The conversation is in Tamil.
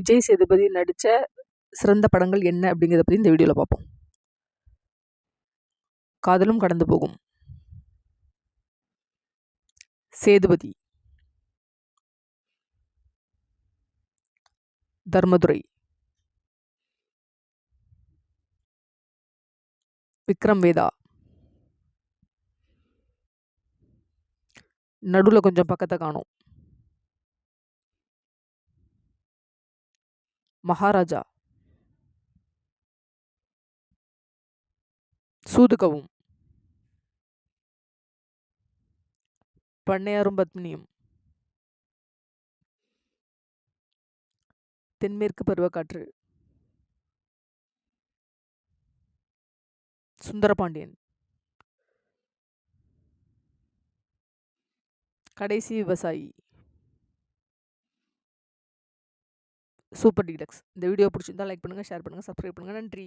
விஜய் சேதுபதி நடித்த சிறந்த படங்கள் என்ன அப்படிங்கிறத பற்றி இந்த வீடியோவில் பார்ப்போம். காதலும் கடந்து போகும், சேதுபதி, தர்மதுரை, விக்ரம் வேதா, நடுவில் கொஞ்சம் பக்கத்தை காணோம், மகாராஜா, சூதுகவும், பண்ணையாரும் பத்மினியும், தென்மேற்கு பருவக்காற்று, சுந்தரபாண்டியன், கடைசி விவசாயி, சூப்பர் டீலக்ஸ். இந்த வீடியோ பிடிச்சிருந்தா லைக் பண்ணுங்கள், ஷேர் பண்ணுங்கள், சப்ஸ்கிரைப் பண்ணுங்கள். நன்றி.